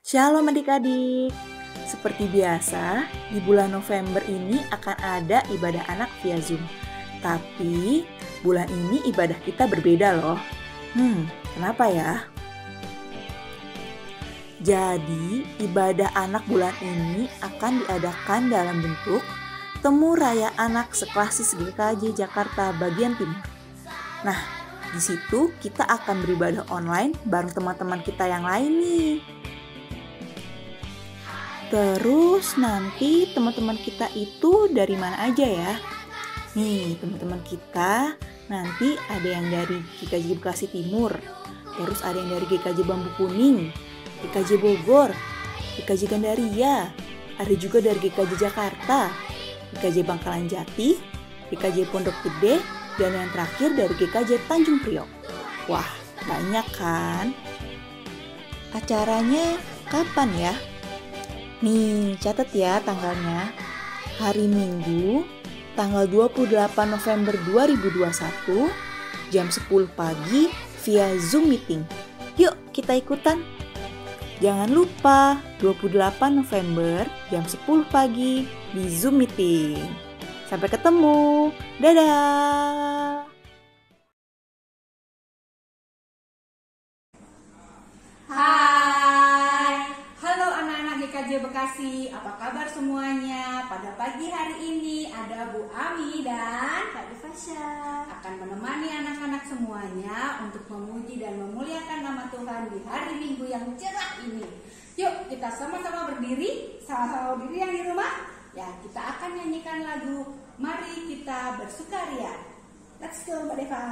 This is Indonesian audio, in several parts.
Shalom adik-adik. Seperti biasa, di bulan November ini akan ada ibadah anak via Zoom. Tapi bulan ini ibadah kita berbeda loh. Kenapa ya? Jadi, ibadah anak bulan ini akan diadakan dalam bentuk Temu Raya Anak Seklasis GKJ Jakarta bagian Timur. Nah, di situ kita akan beribadah online bareng teman-teman kita yang lain nih. Terus nanti teman-teman kita itu dari mana aja ya? Nih, teman-teman kita nanti ada yang dari GKJ Bekasi Timur, terus ada yang dari GKJ Bambu Kuning, GKJ Bogor, GKJ Gandaria, ada juga dari GKJ Jakarta, GKJ Bangkalan Jati, GKJ Pondok Gede, dan yang terakhir dari GKJ Tanjung Priok. Wah, banyak kan? Acaranya kapan ya? Nih, catat ya tanggalnya. Hari Minggu, tanggal 28 November 2021, jam 10 pagi via Zoom meeting. Yuk, kita ikutan. Jangan lupa, 28 November, jam 10 pagi di Zoom meeting. Sampai ketemu. Dadah! GKJ Bekasi, apa kabar semuanya? Pada pagi hari ini ada Bu Ami dan Kak Fasya akan menemani anak-anak semuanya untuk memuji dan memuliakan nama Tuhan di hari Minggu yang cerah ini. Yuk kita sama-sama berdiri, sama-sama berdiri yang di rumah. Ya, kita akan nyanyikan lagu Mari Kita Bersukaria. Let's go Mbak Deva.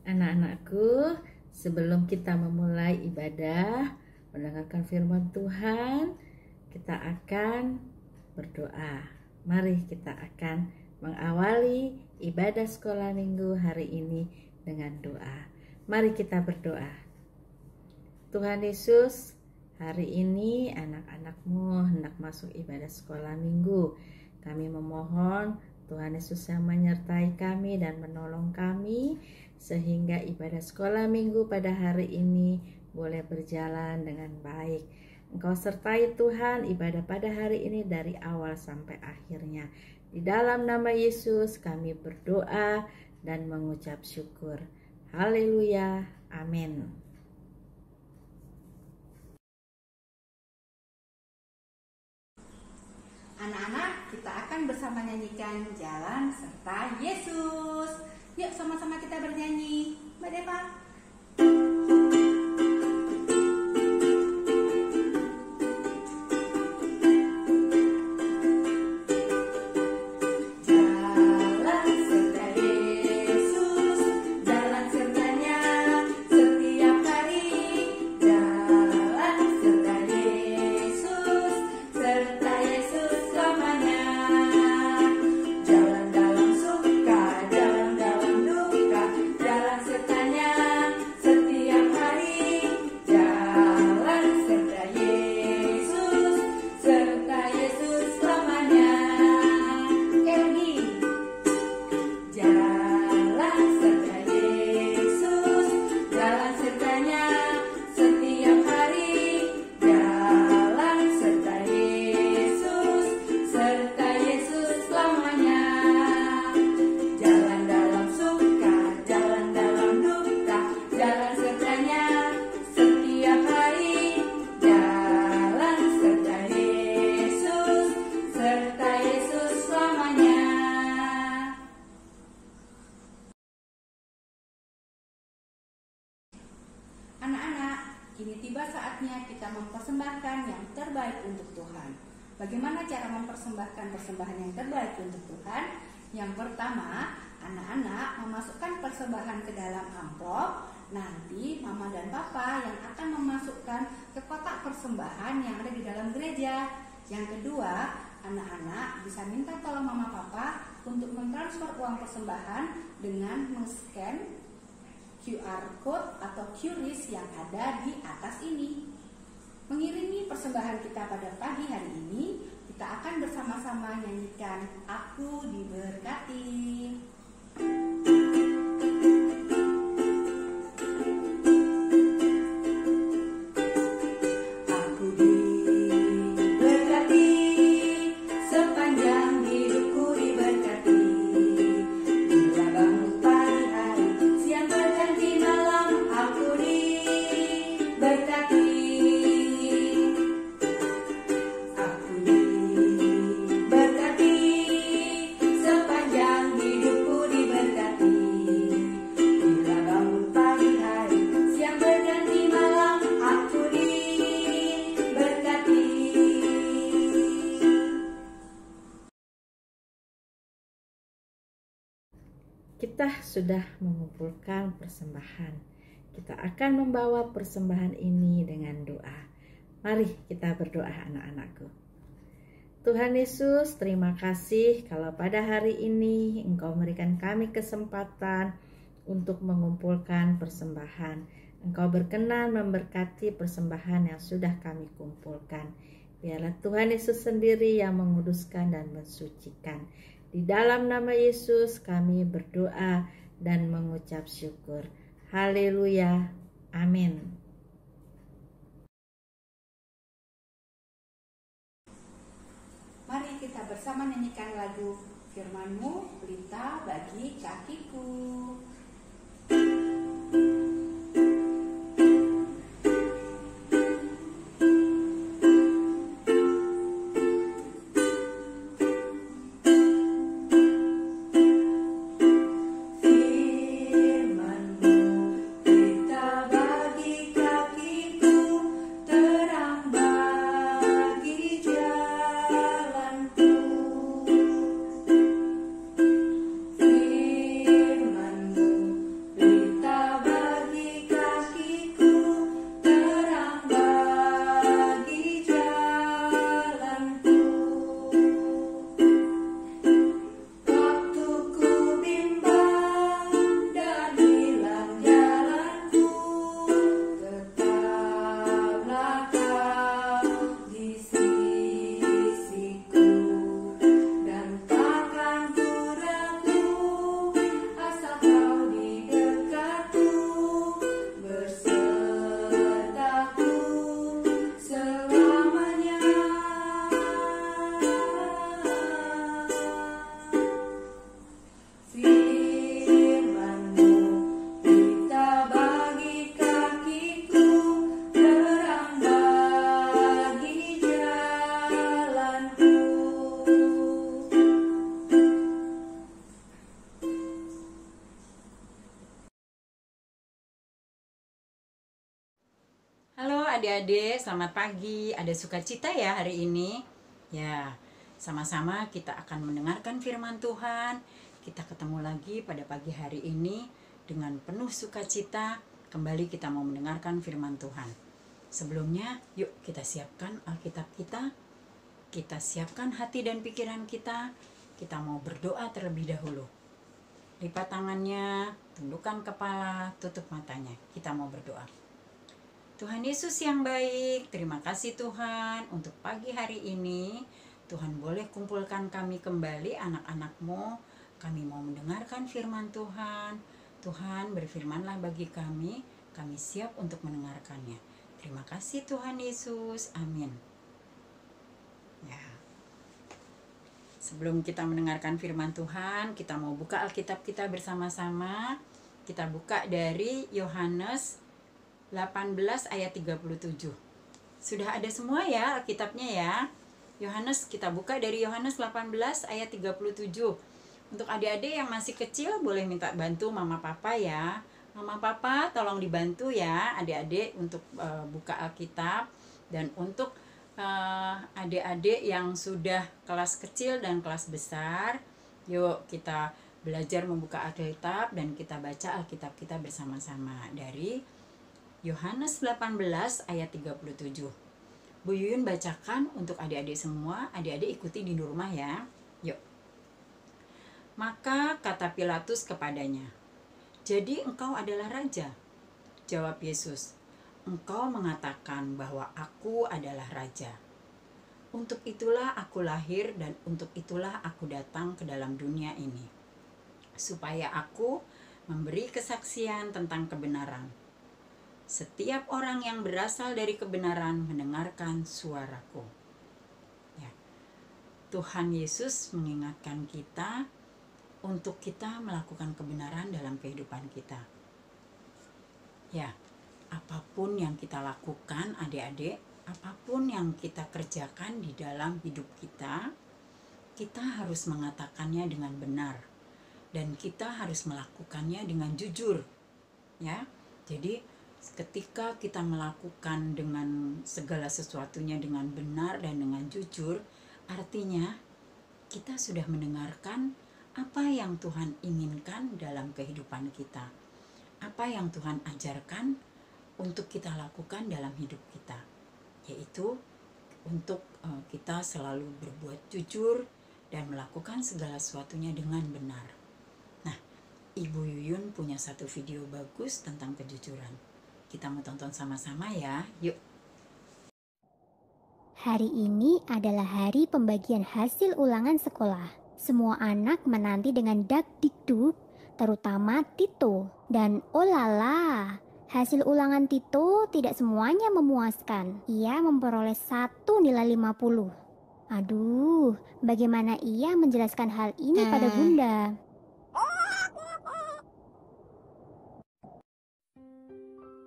Anak-anakku, sebelum kita memulai ibadah, mendengarkan firman Tuhan, kita akan berdoa. Mari kita akan mengawali ibadah sekolah minggu hari ini dengan doa. Mari kita berdoa. Tuhan Yesus, hari ini anak-anakmu hendak masuk ibadah sekolah minggu. Kami memohon Tuhan Yesus yang menyertai kami dan menolong kami, sehingga ibadah sekolah minggu pada hari ini boleh berjalan dengan baik. Engkau sertai Tuhan ibadah pada hari ini dari awal sampai akhirnya. Di dalam nama Yesus kami berdoa dan mengucap syukur. Haleluya. Amin. Anak-anak, kita akan bersama nyanyikan Jalan Serta Yesus. Yuk sama-sama kita bernyanyi. Mbak Deva. Jalan dalam suka, jalan dalam duka, jalan sertanya mempersembahkan yang terbaik untuk Tuhan. Bagaimana cara mempersembahkan persembahan yang terbaik untuk Tuhan? Yang pertama, anak-anak memasukkan persembahan ke dalam amplop. Nanti mama dan papa yang akan memasukkan ke kotak persembahan yang ada di dalam gereja. Yang kedua, anak-anak bisa minta tolong mama papa untuk mentransfer uang persembahan dengan men-scan QR code atau QRIS yang ada di atas ini. Mengiringi persembahan kita pada pagi hari ini, kita akan bersama-sama nyanyikan Aku Diberkati. Kita sudah mengumpulkan persembahan. Kita akan membawa persembahan ini dengan doa. Mari kita berdoa, anak-anakku. Tuhan Yesus, terima kasih kalau pada hari ini Engkau memberikan kami kesempatan untuk mengumpulkan persembahan. Engkau berkenan memberkati persembahan yang sudah kami kumpulkan. Biarlah Tuhan Yesus sendiri yang menguduskan dan mensucikan. Di dalam nama Yesus kami berdoa dan mengucap syukur. Haleluya. Amin. Mari kita bersama nyanyikan lagu Firman-Mu, pelita bagi kakiku. Halo adik-adik, selamat pagi. Ada sukacita ya hari ini? Ya, sama-sama kita akan mendengarkan firman Tuhan. Kita ketemu lagi pada pagi hari ini dengan penuh sukacita. Kembali kita mau mendengarkan firman Tuhan. Sebelumnya, yuk kita siapkan Alkitab kita. Kita siapkan hati dan pikiran kita. Kita mau berdoa terlebih dahulu. Lipat tangannya, tundukkan kepala, tutup matanya. Kita mau berdoa. Tuhan Yesus yang baik, terima kasih Tuhan untuk pagi hari ini. Tuhan boleh kumpulkan kami kembali anak-anak-Mu. Kami mau mendengarkan firman Tuhan. Tuhan berfirmanlah bagi kami siap untuk mendengarkannya. Terima kasih Tuhan Yesus, amin. Ya. Sebelum kita mendengarkan firman Tuhan, kita mau buka Alkitab kita bersama-sama. Kita buka dari Yohanes 18 ayat 37. Sudah ada semua ya Alkitabnya ya. Yohanes, kita buka dari Yohanes 18 ayat 37. Untuk adik-adik yang masih kecil boleh minta bantu mama papa ya. Mama papa tolong dibantu ya adik-adik untuk buka Alkitab. Dan untuk adik-adik yang sudah kelas kecil dan kelas besar, yuk kita belajar membuka Alkitab dan kita baca Alkitab kita bersama-sama dari Yohanes 18 ayat 37. Bu Yuyun bacakan untuk adik-adik semua, adik-adik ikuti di rumah ya. Yuk. Maka kata Pilatus kepadanya, "Jadi engkau adalah raja?" Jawab Yesus, "Engkau mengatakan bahwa aku adalah raja. Untuk itulah aku lahir dan untuk itulah aku datang ke dalam dunia ini, supaya aku memberi kesaksian tentang kebenaran. Setiap orang yang berasal dari kebenaran mendengarkan suaraku." Ya. Tuhan Yesus mengingatkan kita untuk kita melakukan kebenaran dalam kehidupan kita. Ya, apapun yang kita lakukan adik-adik, apapun yang kita kerjakan di dalam hidup kita, kita harus mengatakannya dengan benar. Dan kita harus melakukannya dengan jujur. Ya, jadi ketika kita melakukan dengan segala sesuatunya dengan benar dan dengan jujur, artinya kita sudah mendengarkan apa yang Tuhan inginkan dalam kehidupan kita. Apa yang Tuhan ajarkan untuk kita lakukan dalam hidup kita, yaitu untuk kita selalu berbuat jujur dan melakukan segala sesuatunya dengan benar. Nah, Ibu Yuyun punya satu video bagus tentang kejujuran. Kita mau tonton sama-sama ya, yuk. Hari ini adalah hari pembagian hasil ulangan sekolah. Semua anak menanti dengan dak-dikduk, terutama Tito. Dan olala, hasil ulangan Tito tidak semuanya memuaskan. Ia memperoleh 1 nilai 50. Aduh, bagaimana ia menjelaskan hal ini pada Bunda?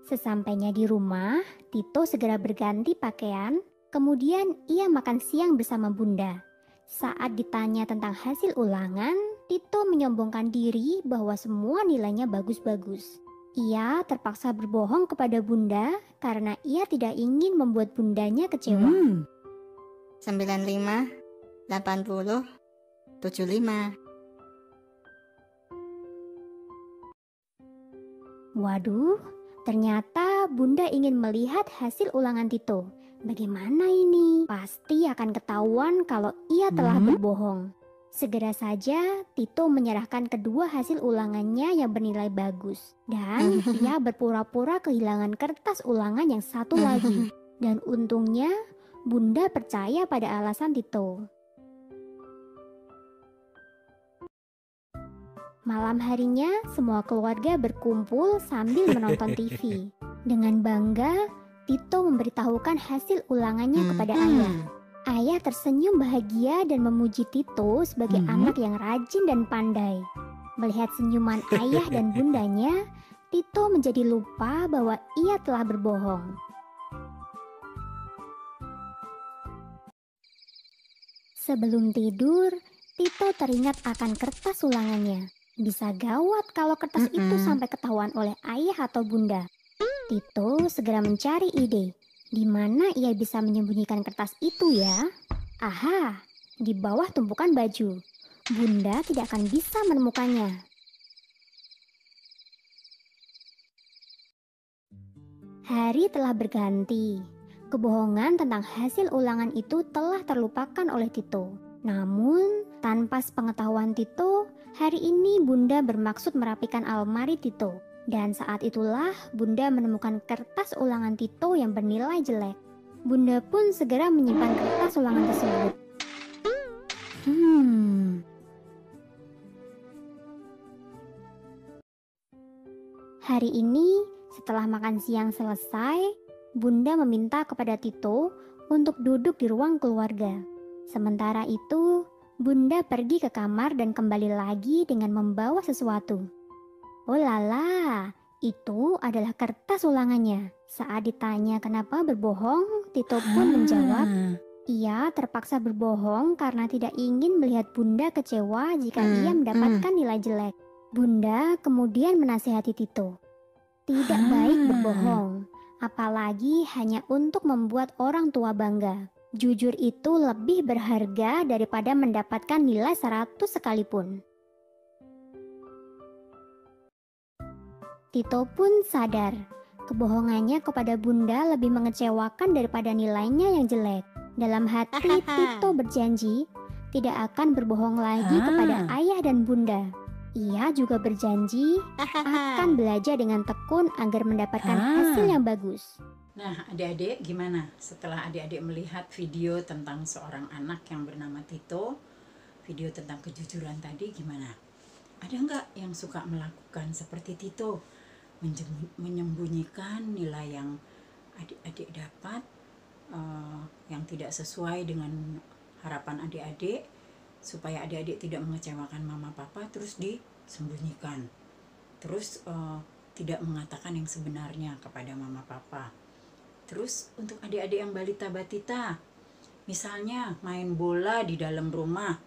Sesampainya di rumah, Tito segera berganti pakaian, kemudian ia makan siang bersama Bunda. Saat ditanya tentang hasil ulangan, Tito menyombongkan diri bahwa semua nilainya bagus-bagus. Ia terpaksa berbohong kepada Bunda karena ia tidak ingin membuat Bundanya kecewa. 95, 80, 75. Waduh, ternyata Bunda ingin melihat hasil ulangan Tito. Bagaimana ini? Pasti akan ketahuan kalau ia telah berbohong. Segera saja Tito menyerahkan kedua hasil ulangannya yang bernilai bagus. Dan ia berpura-pura kehilangan kertas ulangan yang satu lagi. Dan untungnya Bunda percaya pada alasan Tito. Malam harinya semua keluarga berkumpul sambil menonton TV. Dengan bangga, Tito memberitahukan hasil ulangannya kepada ayah. Ayah tersenyum bahagia dan memuji Tito sebagai anak yang rajin dan pandai. Melihat senyuman ayah dan bundanya, Tito menjadi lupa bahwa ia telah berbohong. Sebelum tidur, Tito teringat akan kertas ulangannya. Bisa gawat kalau kertas itu sampai ketahuan oleh ayah atau bunda. Tito segera mencari ide. Di mana ia bisa menyembunyikan kertas itu ya? Aha, di bawah tumpukan baju. Bunda tidak akan bisa menemukannya. Hari telah berganti. Kebohongan tentang hasil ulangan itu telah terlupakan oleh Tito. Namun, tanpa sepengetahuan Tito, hari ini Bunda bermaksud merapikan almari Tito. Dan saat itulah Bunda menemukan kertas ulangan Tito yang bernilai jelek. Bunda pun segera menyimpan kertas ulangan tersebut. Hari ini, setelah makan siang selesai, Bunda meminta kepada Tito untuk duduk di ruang keluarga. Sementara itu, Bunda pergi ke kamar dan kembali lagi dengan membawa sesuatu. Oh lala, itu adalah kertas ulangannya. Saat ditanya kenapa berbohong, Tito pun menjawab, ia terpaksa berbohong karena tidak ingin melihat Bunda kecewa jika ia mendapatkan nilai jelek. Bunda kemudian menasihati Tito. Tidak baik berbohong, apalagi hanya untuk membuat orang tua bangga. Jujur itu lebih berharga daripada mendapatkan nilai 100 sekalipun. Tito pun sadar, kebohongannya kepada Bunda lebih mengecewakan daripada nilainya yang jelek. Dalam hati, Tito berjanji tidak akan berbohong lagi kepada ayah dan Bunda. Ia juga berjanji akan belajar dengan tekun agar mendapatkan hasil yang bagus. Nah, adik-adik gimana setelah adik-adik melihat video tentang seorang anak yang bernama Tito, video tentang kejujuran tadi gimana? Ada nggak yang suka melakukan seperti Tito, menyembunyikan nilai yang adik-adik dapat, yang tidak sesuai dengan harapan adik-adik, supaya adik-adik tidak mengecewakan mama papa, terus disembunyikan, terus tidak mengatakan yang sebenarnya kepada mama papa. Terus untuk adik-adik yang balita batita, misalnya main bola di dalam rumah,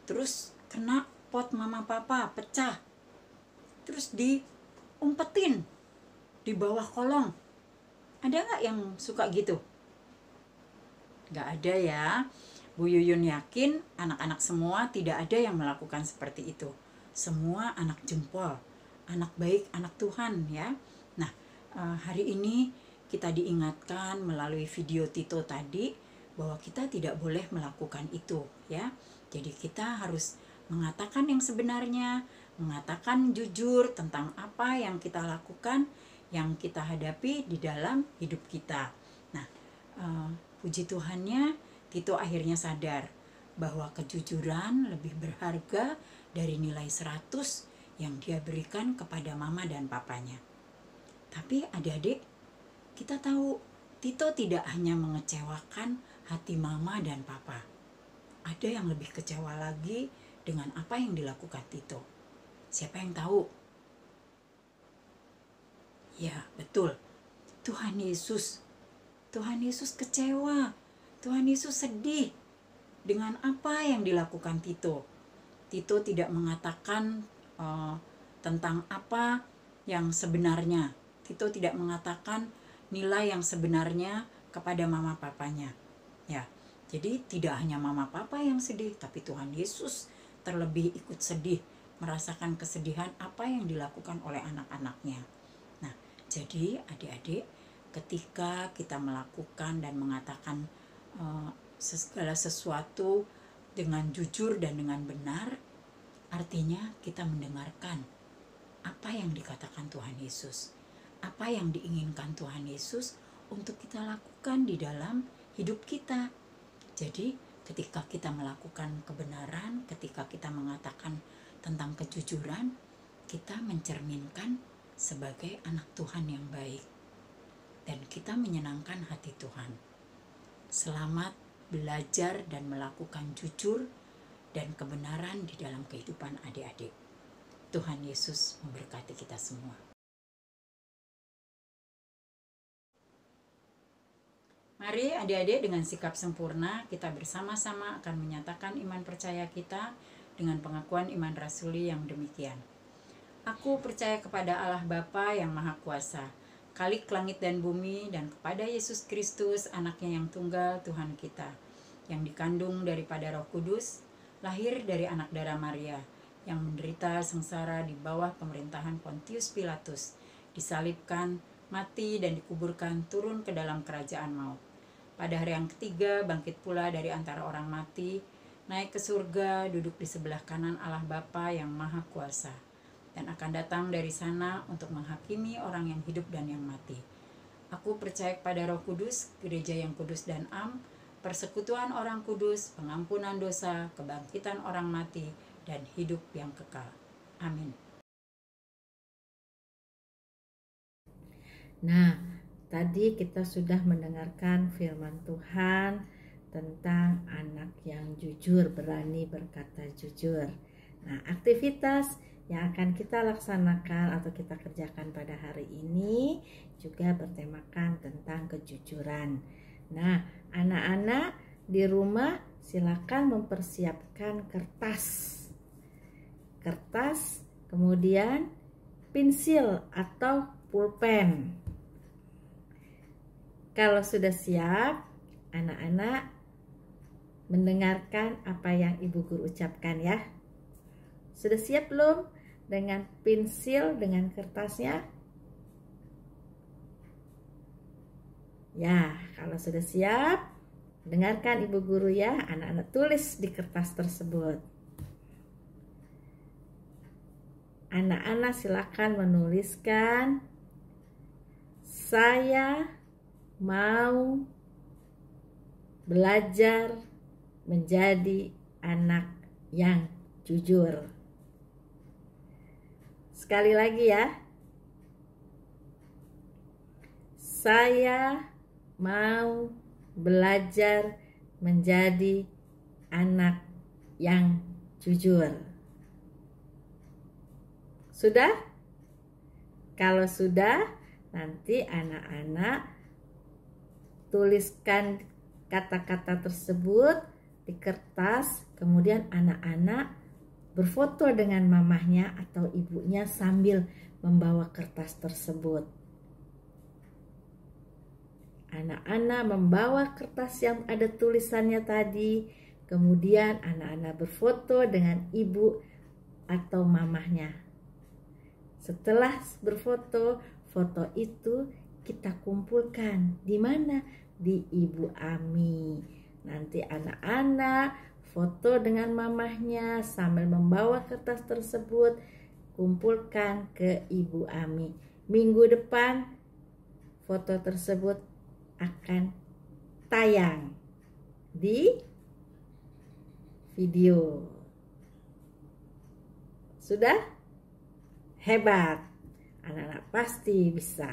terus kena pot mama papa pecah, terus diumpetin di bawah kolong. Ada nggak yang suka gitu? Nggak ada ya. Bu Yuyun yakin anak-anak semua tidak ada yang melakukan seperti itu. Semua anak jempol, anak baik, anak Tuhan ya. Nah, hari ini kita diingatkan melalui video Tito tadi bahwa kita tidak boleh melakukan itu ya. Jadi kita harus mengatakan yang sebenarnya, mengatakan jujur tentang apa yang kita lakukan, yang kita hadapi di dalam hidup kita. Nah, puji Tuhannya Tito akhirnya sadar bahwa kejujuran lebih berharga dari nilai 100 yang dia berikan kepada mama dan papanya. Tapi adik-adik, kita tahu Tito tidak hanya mengecewakan hati mama dan papa. Ada yang lebih kecewa lagi dengan apa yang dilakukan Tito. Siapa yang tahu? Ya, betul. Tuhan Yesus. Tuhan Yesus kecewa. Tuhan Yesus sedih dengan apa yang dilakukan Tito. Tito tidak mengatakan tentang apa yang sebenarnya. Tito tidak mengatakan nilai yang sebenarnya kepada mama papanya. Ya, jadi tidak hanya mama papa yang sedih, tapi Tuhan Yesus terlebih ikut sedih, merasakan kesedihan apa yang dilakukan oleh anak-anaknya. Nah, jadi adik-adik, ketika kita melakukan dan mengatakan segala sesuatu dengan jujur dan dengan benar, artinya kita mendengarkan apa yang dikatakan Tuhan Yesus, apa yang diinginkan Tuhan Yesus untuk kita lakukan di dalam hidup kita. Jadi ketika kita melakukan kebenaran, ketika kita mengatakan tentang kejujuran, kita mencerminkan sebagai anak Tuhan yang baik, dan kita menyenangkan hati Tuhan. Selamat belajar dan melakukan jujur dan kebenaran di dalam kehidupan adik-adik. Tuhan Yesus memberkati kita semua. Mari adik-adik, dengan sikap sempurna kita bersama-sama akan menyatakan iman percaya kita dengan pengakuan iman rasuli yang demikian. Aku percaya kepada Allah Bapa yang Maha Kuasa, Khalik langit dan bumi, dan kepada Yesus Kristus, anaknya yang tunggal Tuhan kita, yang dikandung daripada Roh Kudus, lahir dari anak darah Maria, yang menderita sengsara di bawah pemerintahan Pontius Pilatus, disalibkan, mati dan dikuburkan, turun ke dalam kerajaan maut. Pada hari yang ketiga bangkit pula dari antara orang mati, naik ke surga, duduk di sebelah kanan Allah Bapa yang Maha Kuasa, dan akan datang dari sana untuk menghakimi orang yang hidup dan yang mati. Aku percaya kepada Roh Kudus, gereja yang kudus dan am, persekutuan orang kudus, pengampunan dosa, kebangkitan orang mati, dan hidup yang kekal. Amin. Nah, tadi kita sudah mendengarkan firman Tuhan tentang anak yang jujur, berani berkata jujur. Nah, aktivitas yang akan kita laksanakan atau kita kerjakan pada hari ini juga bertemakan tentang kejujuran. Nah, anak-anak di rumah silakan mempersiapkan kertas, kemudian pensil atau pulpen. Kalau sudah siap, anak-anak mendengarkan apa yang Ibu Guru ucapkan ya. Sudah siap belum? Dengan pensil, dengan kertasnya? Ya, kalau sudah siap, dengarkan Ibu Guru ya. Anak-anak tulis di kertas tersebut. Anak-anak silakan menuliskan, saya mau belajar menjadi anak yang jujur. Sekali lagi ya. Saya mau belajar menjadi anak yang jujur. Sudah? Kalau sudah, nanti anak-anak tuliskan kata-kata tersebut di kertas, kemudian anak-anak berfoto dengan mamahnya atau ibunya sambil membawa kertas tersebut. Anak-anak membawa kertas yang ada tulisannya tadi, kemudian anak-anak berfoto dengan ibu atau mamahnya. Setelah berfoto, foto itu kita kumpulkan di mana? Di Ibu Ami. Nanti anak-anak foto dengan mamahnya sambil membawa kertas tersebut, kumpulkan ke Ibu Ami. Minggu depan foto tersebut akan tayang di video. Sudah? Hebat, anak-anak pasti bisa.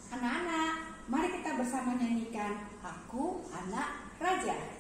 Anak-anak, mari kita bersama nyanyikan Aku Anak Raja.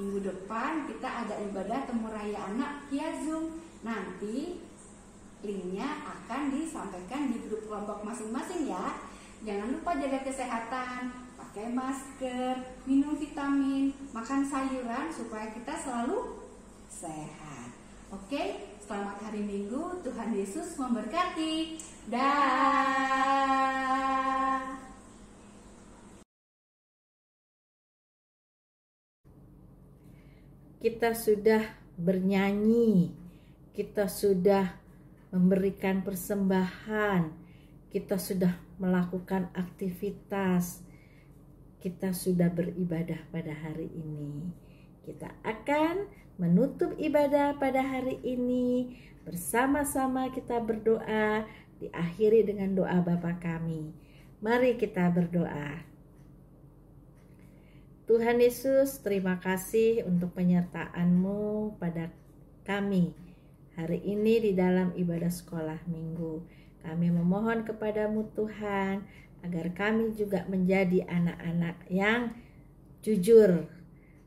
minggu depan kita ada ibadah temu raya anak via Zoom. Nanti linknya akan disampaikan di grup kelompok masing-masing ya. Jangan lupa jaga kesehatan, pakai masker, minum vitamin, makan sayuran supaya kita selalu sehat. Oke, Selamat hari Minggu, Tuhan Yesus memberkati. Dah. Kita sudah bernyanyi, kita sudah memberikan persembahan, kita sudah melakukan aktivitas, kita sudah beribadah pada hari ini. Kita akan menutup ibadah pada hari ini. Bersama-sama kita berdoa, diakhiri dengan doa Bapa kami. Mari kita berdoa. Tuhan Yesus, terima kasih untuk penyertaan-Mu pada kami hari ini di dalam ibadah sekolah minggu. Kami memohon kepadamu Tuhan, agar kami juga menjadi anak-anak yang jujur.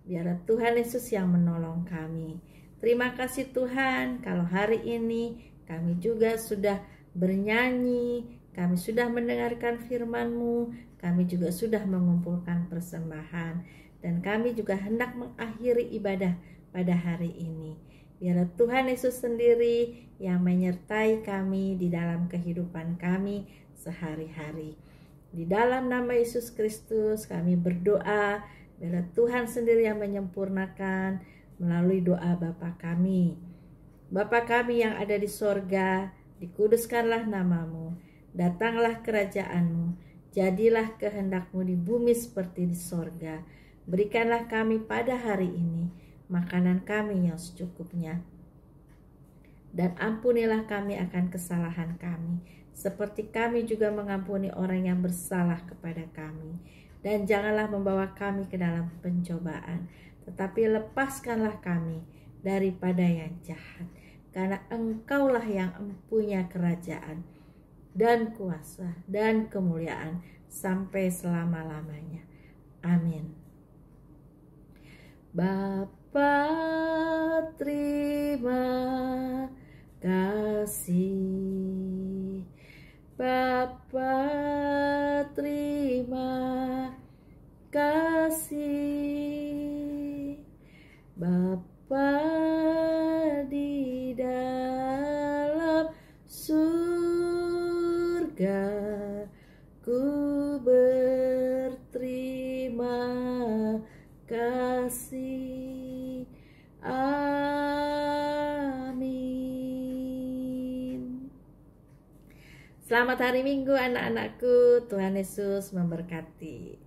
Biarlah Tuhan Yesus yang menolong kami. Terima kasih Tuhan, kalau hari ini kami juga sudah bernyanyi, kami sudah mendengarkan firman-Mu, kami juga sudah mengumpulkan persembahan, dan kami juga hendak mengakhiri ibadah pada hari ini. Biarlah Tuhan Yesus sendiri yang menyertai kami di dalam kehidupan kami sehari-hari. Di dalam nama Yesus Kristus kami berdoa, biarlah Tuhan sendiri yang menyempurnakan melalui doa Bapa kami. Bapa kami yang ada di sorga, dikuduskanlah namamu, datanglah kerajaanmu, jadilah kehendak-Mu di bumi seperti di sorga. Berikanlah kami pada hari ini makanan kami yang secukupnya. Dan ampunilah kami akan kesalahan kami, seperti kami juga mengampuni orang yang bersalah kepada kami. Dan janganlah membawa kami ke dalam pencobaan, tetapi lepaskanlah kami daripada yang jahat. Karena Engkaulah yang mempunyai kerajaan dan kuasa dan kemuliaan sampai selama-lamanya. Amin. Bapa, terima kasih. Bapa, terima kasih. Bapa di dalam surga, ku berterima kasih. Amin. Selamat hari Minggu anak-anakku. Tuhan Yesus memberkati.